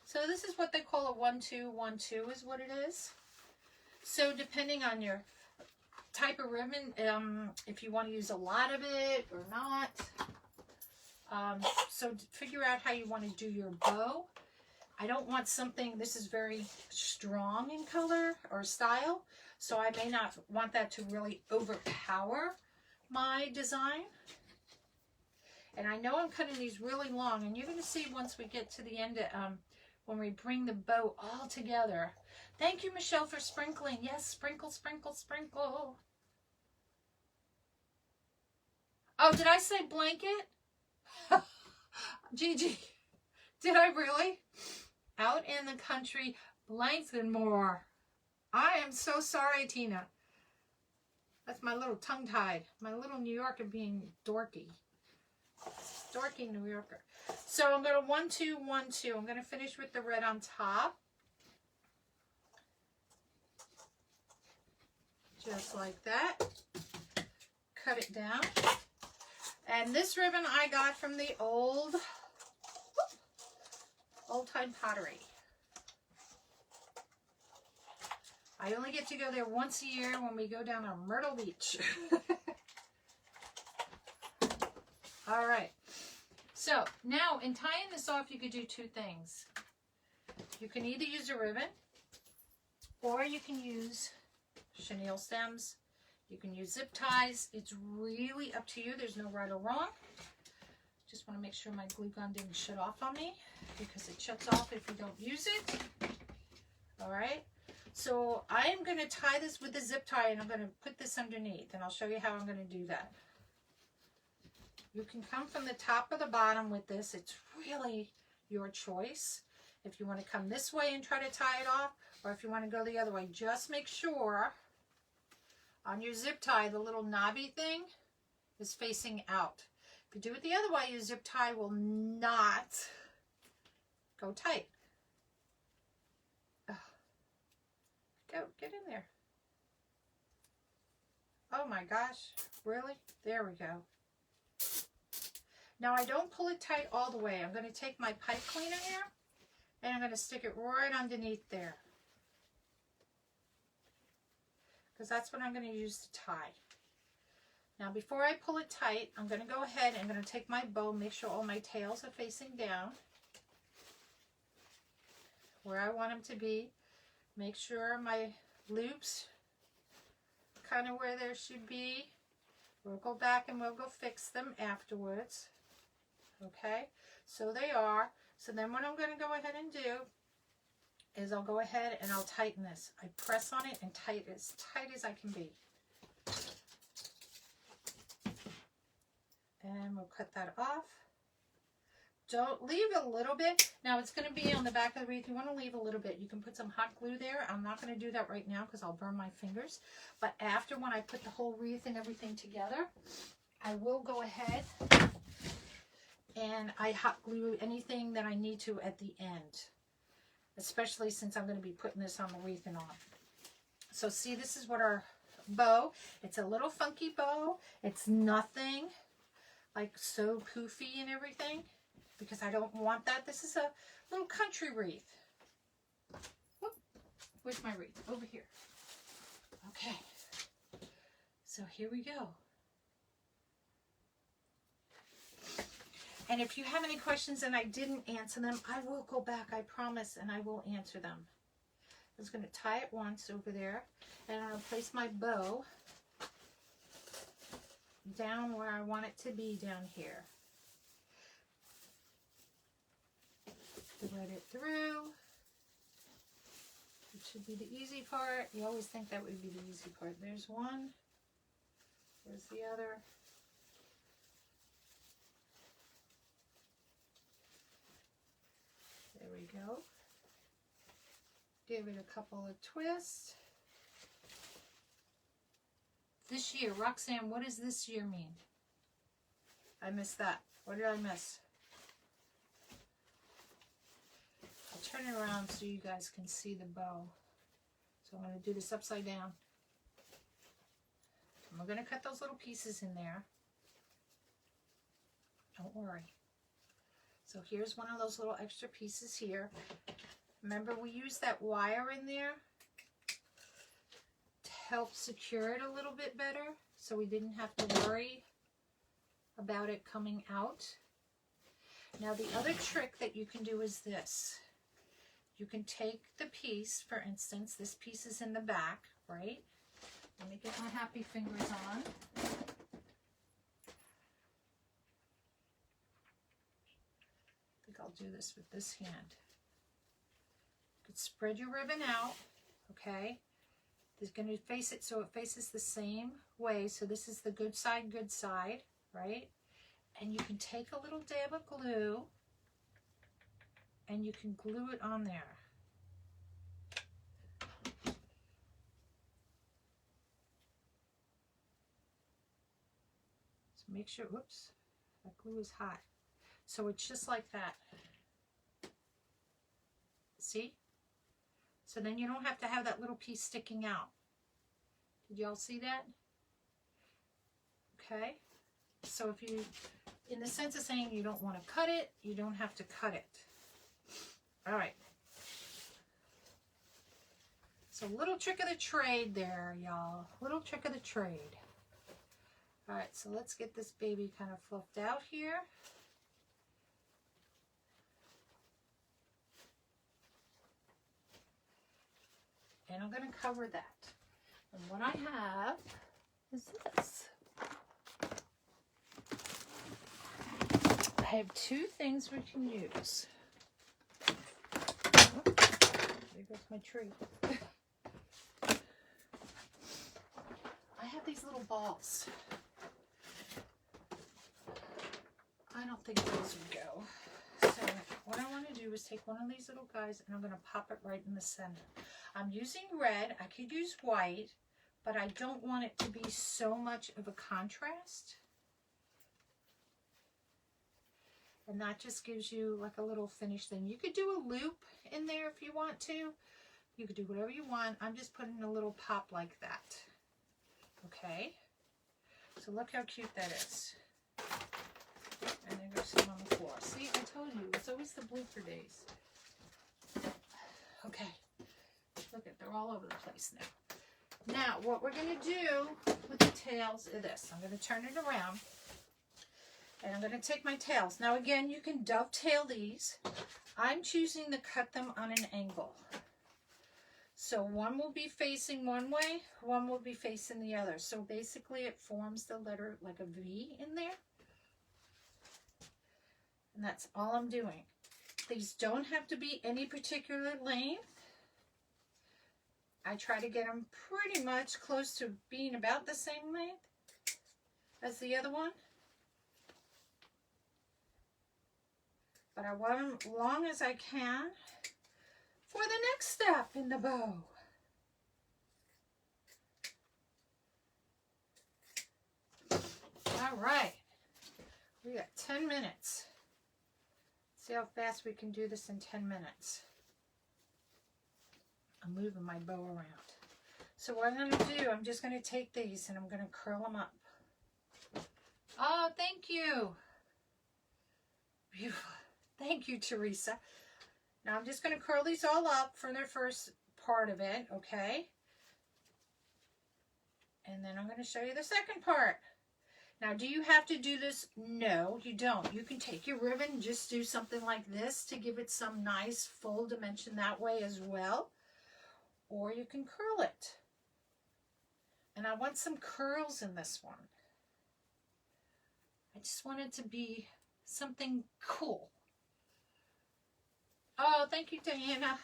So this is what they call a 1-2-1-2 is what it is. So depending on your type of ribbon, if you want to use a lot of it or not. So figure out how you want to do your bow. I don't want something, this is very strong in color or style, so I may not want that to really overpower my design. And I know I'm cutting these really long, and you're going to see once we get to the end, when we bring the bow all together. Thank you, Michelle, for sprinkling. Yes, sprinkle, sprinkle, sprinkle. Oh, did I say blanket? Gigi, did I really? Out in the Country, Blankets and More. I am so sorry, Tina. That's my little tongue-tied. My little New Yorker being dorky. Dorky New Yorker. So I'm going to 1-2-1-2. I'm going to finish with the red on top. Just like that. Cut it down. And this ribbon I got from the old Time Pottery. I only get to go there once a year when we go down on Myrtle Beach. All right. So now in tying this off, you could do 2 things. You can either use a ribbon or you can use chenille stems. You can use zip ties. It's really up to you. There's no right or wrong. Just want to make sure my glue gun didn't shut off on me, because it shuts off if you don't use it. All right. So I am going to tie this with a zip tie, and I'm going to put this underneath, and I'll show you how I'm going to do that. You can come from the top or the bottom with this. It's really your choice. If you want to come this way and try to tie it off, or if you want to go the other way, just make sure on your zip tie, the little knobby thing is facing out. If you do it the other way, your zip tie will not go tight. Go, get in there. Oh my gosh, really? There we go. Now I don't pull it tight all the way. I'm going to take my pipe cleaner here and I'm going to stick it right underneath there, because that's what I'm going to use to tie. Now before I pull it tight, I'm going to go ahead and I'm going to take my bow, make sure all my tails are facing down where I want them to be. Make sure my loops kind of where there should be. We'll go back and we'll go fix them afterwards. Okay, so they are. So then what I'm going to go ahead and do is I'll go ahead and I'll tighten this. I press on it and tight as I can be. And we'll cut that off. Don't leave a little bit. Now it's going to be on the back of the wreath. You want to leave a little bit. You can put some hot glue there. I'm not going to do that right now because I'll burn my fingers. But after, when I put the whole wreath and everything together, I will go ahead and I hot glue anything that I need to at the end. Especially since I'm going to be putting this on the wreath and on. So see, this is what our bow. It's a little funky bow. It's nothing like so poofy and everything, because I don't want that. This is a little country wreath. Whoop. Where's my wreath? Over here. Okay. So here we go. And if you have any questions and I didn't answer them, I will go back, I promise, and I will answer them. I'm just going to tie it once over there, and I'll place my bow down where I want it to be down here. Thread it through. It should be the easy part. You always think that would be the easy part. There's one. There's the other. There we go. Give it a couple of twists. This year, Roxanne, what does this year mean? I missed that. What did I miss? I'll turn it around so you guys can see the bow. So I'm going to do this upside down. And we're going to cut those little pieces in there. Don't worry. So here's one of those little extra pieces here. Remember, we used that wire in there to help secure it a little bit better, so we didn't have to worry about it coming out. Now the other trick that you can do is this. You can take the piece, for instance, this piece is in the back, right? Let me get my happy fingers on. I think I'll do this with this hand. You could spread your ribbon out, okay? It's going to face it so it faces the same way. So this is the good side, right? And you can take a little dab of glue and you can glue it on there. So make sure, whoops, that glue is hot. So it's just like that. See? So then you don't have to have that little piece sticking out. Did y'all see that? Okay. So if you, in the sense of saying you don't want to cut it, you don't have to cut it. All right. So little trick of the trade there, y'all. Little trick of the trade. All right, so let's get this baby kind of fluffed out here. And I'm going to cover that. And what I have is this. I have two things we can use. Oh, there goes my tree. I have these little balls. I don't think those would go. So what I want to do is take one of these little guys and I'm going to pop it right in the center. I'm using red. I could use white, but I don't want it to be so much of a contrast. And that just gives you like a little finished thing. You could do a loop in there if you want to. You could do whatever you want. I'm just putting a little pop like that. Okay. So look how cute that is. And then there's some on the floor. See, I told you, it's always the blooper days. Okay. Look at, they're all over the place now. Now, what we're going to do with the tails is this. I'm going to turn it around. And I'm going to take my tails. Now again, you can dovetail these. I'm choosing to cut them on an angle. So one will be facing one way, one will be facing the other. So basically it forms the letter like a V in there. And that's all I'm doing. These don't have to be any particular length. I try to get them pretty much close to being about the same length as the other one. But I want them long as I can for the next step in the bow. All right, we got 10 minutes. See how fast we can do this in 10 minutes. I'm moving my bow around. So what I'm going to do, I'm just going to take these and I'm going to curl them up. Oh, thank you. Beautiful. Thank you, Teresa. Now I'm just going to curl these all up for the first part of it, okay? And then I'm going to show you the second part. Now, do you have to do this? No, you don't. You can take your ribbon and just do something like this to give it some nice full dimension that way as well. Or you can curl it. And I want some curls in this one. I just want it to be something cool. Oh, thank you, Diana.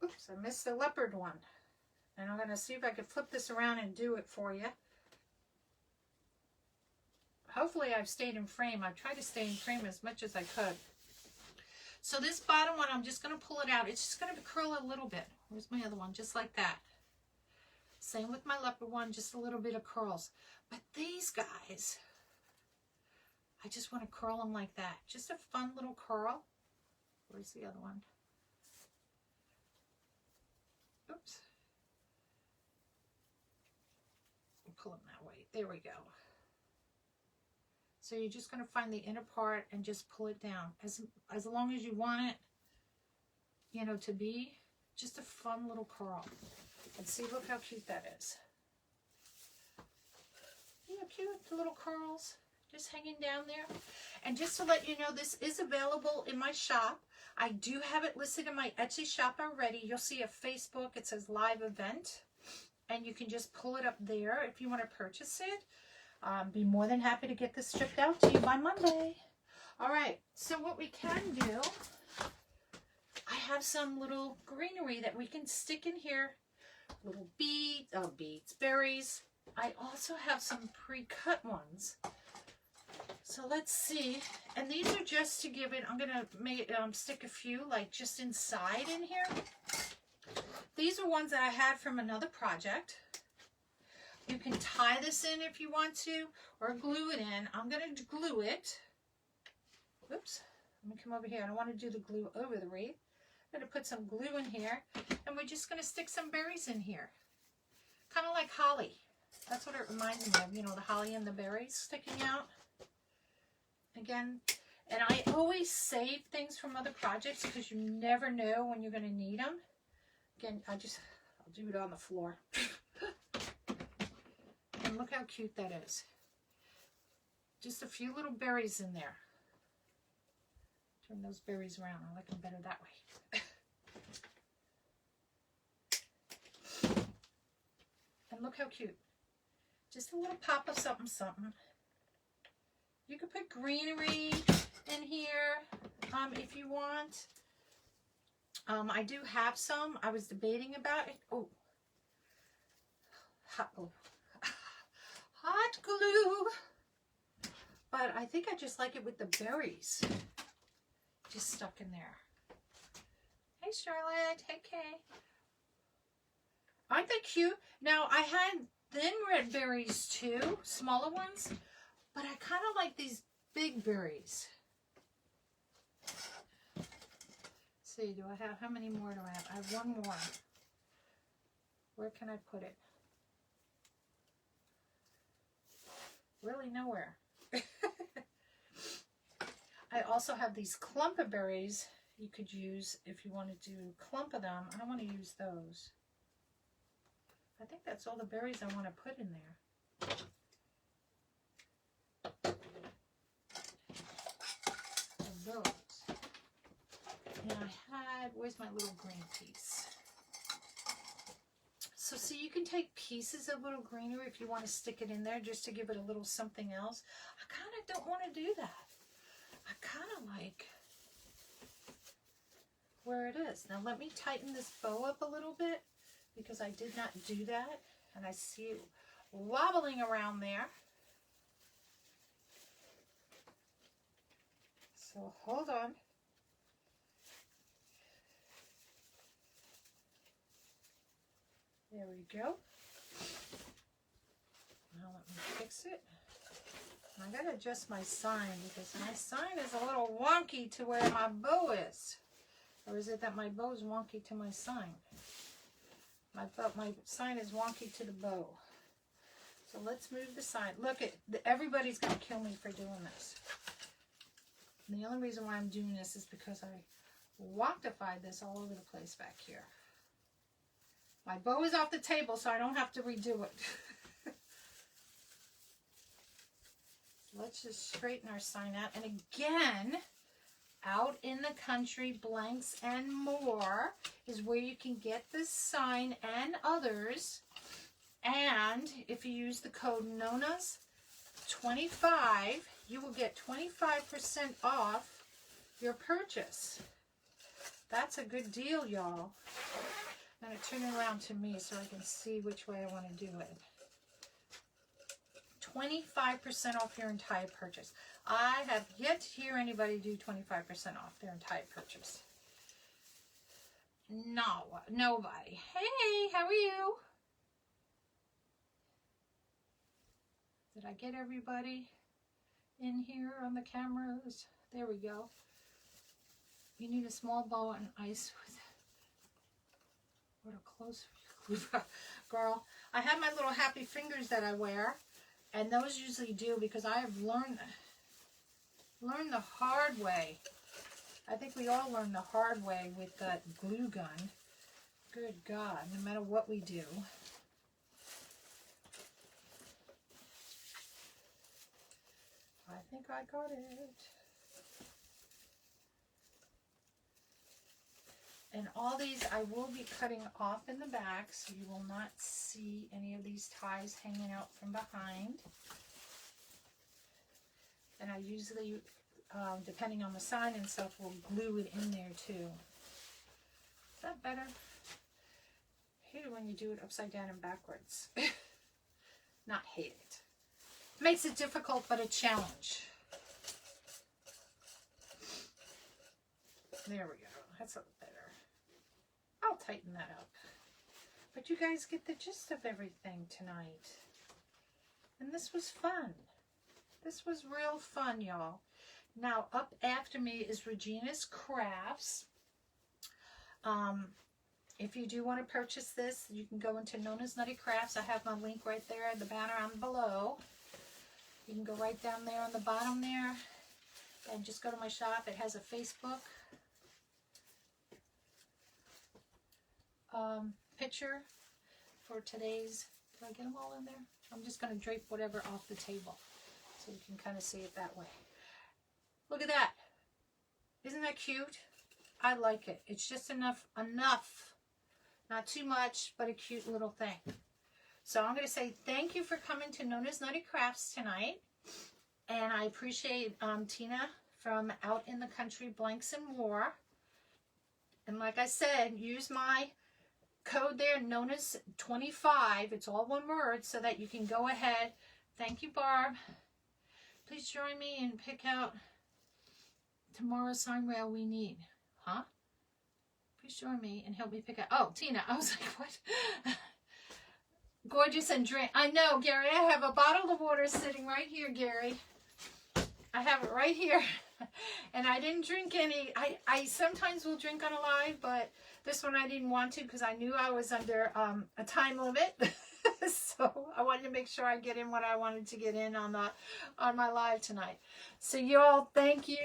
Oops, I missed the leopard one. And I'm going to see if I can flip this around and do it for you. Hopefully I've stayed in frame. I've tried to stay in frame as much as I could. So this bottom one, I'm just going to pull it out. It's just going to curl a little bit. Where's my other one? Just like that. Same with my leopard one, just a little bit of curls. But these guys, I just want to curl them like that. Just a fun little curl. Where's the other one? Oops. We'll pull them that way. There we go. So you're just going to find the inner part and just pull it down. As long as you want it, you know, to be just a fun little curl. And see, look how cute that is. You know, cute, the little curls just hanging down there. And just to let you know, this is available in my shop. I do have it listed in my Etsy shop already. You'll see a Facebook, it says live event. And you can just pull it up there if you want to purchase it. Be more than happy to get this shipped out to you by Monday. All right, so what we can do, I have some little greenery that we can stick in here. Little beads, berries. I also have some pre-cut ones. So let's see. And these are just to give it, I'm going to stick a few like just inside in here. These are ones that I had from another project. You can tie this in if you want to, or glue it in. I'm going to glue it. Oops. Let me come over here. I don't want to do the glue over the wreath. I'm going to put some glue in here, and we're just going to stick some berries in here. Kind of like holly. That's what it reminds me of, you know, the holly and the berries sticking out. Again, and I always save things from other projects because you never know when you're going to need them. Again, I'll do it on the floor. And look how cute that is. Just a few little berries in there. Turn those berries around. I like them better that way. And look how cute. Just a little pop of something, something. You could put greenery in here if you want. I do have some. I was debating about it. Oh. Hot glue. Hot glue. But I think I just like it with the berries just stuck in there. Hey, Charlotte. Hey, Kay. Aren't they cute? Now, I had thin red berries too, smaller ones, but I kind of like these big berries. Let's see, do I have, how many more do I have? I have one more. Where can I put it? Really nowhere. I also have these clump of berries you could use if you want to do a clump of them. I don't want to use those. I think that's all the berries I want to put in there. And those. And I had, where's my little green piece? So see, you can take pieces of little greenery if you want to stick it in there just to give it a little something else. I kind of don't want to do that. I kind of like where it is. Now let me tighten this bow up a little bit because I did not do that. And I see it wobbling around there. So hold on. There we go. Now let me fix it. I gotta adjust my sign because my sign is a little wonky to where my bow is. Or is it that my bow is wonky to my sign? My sign is wonky to the bow. So let's move the sign. Look, everybody's gonna kill me for doing this. And the only reason why I'm doing this is because I wonkified this all over the place back here. My bow is off the table, so I don't have to redo it. Let's just straighten our sign out. And again, out in the country, Blanks and More is where you can get this sign and others. And if you use the code NONAS25, you will get 25% off your purchase. That's a good deal, y'all. I'm going to turn it around to me so I can see which way I want to do it. 25% off your entire purchase. I have yet to hear anybody do 25% off their entire purchase. No, nobody. Hey, how are you? Did I get everybody in here on the cameras? There we go. You need a small bow and ice with what a close girl. I have my little happy fingers that I wear, and those usually do because I have learned the hard way. I think we all learn the hard way with that glue gun. Good God, no matter what we do. I think I got it. And all these I will be cutting off in the back, so you will not see any of these ties hanging out from behind. And I usually, depending on the sign and stuff, will glue it in there too. Is that better? I hate it when you do it upside down and backwards. Not hate it. Makes it difficult, but a challenge. There we go. That's a little better. I'll tighten that up. But you guys get the gist of everything tonight. And this was fun. This was real fun, y'all. Now, up after me is Regina's Crafts. If you do want to purchase this, you can go into Nona's Nutty Crafts. I have my link right there in the banner on below. You can go right down there on the bottom there and just go to my shop. It has a Facebook picture for today's. Did I get them all in there? I'm just going to drape whatever off the table so you can kind of see it that way. Look at that. Isn't that cute? I like it. It's just enough, not too much, but a cute little thing. So I'm going to say thank you for coming to Nona's Nutty Crafts tonight. And I appreciate Tina from Out in the Country Blanks and More. And like I said, use my code there, Nona's 25. It's all one word, so that you can go ahead. Thank you, Barb. Please join me and pick out tomorrow's sign rail we need. Huh? Please join me and help me pick out. Oh, Tina. I was like, what? Gorgeous and drink. I know, Gary. I have a bottle of water sitting right here, Gary. I have it right here. And I didn't drink any. I sometimes will drink on a live, but this one I didn't want to because I knew I was under a time limit. So I wanted to make sure I get in what I wanted to get in on my live tonight. So you all, thank you.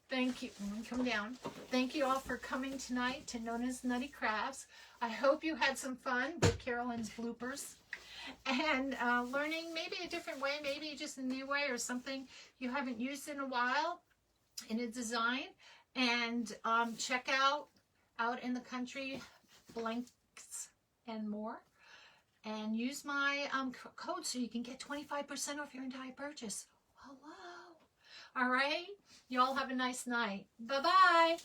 Thank you. Come down. Thank you all for coming tonight to Nona's Nutty Crafts. I hope you had some fun with Carolyn's bloopers and learning maybe a different way, maybe just a new way or something you haven't used in a while in a design. And check out in the Country Blanks and More. And use my code so you can get 25% off your entire purchase. Hello. All right. You all have a nice night. Bye-bye.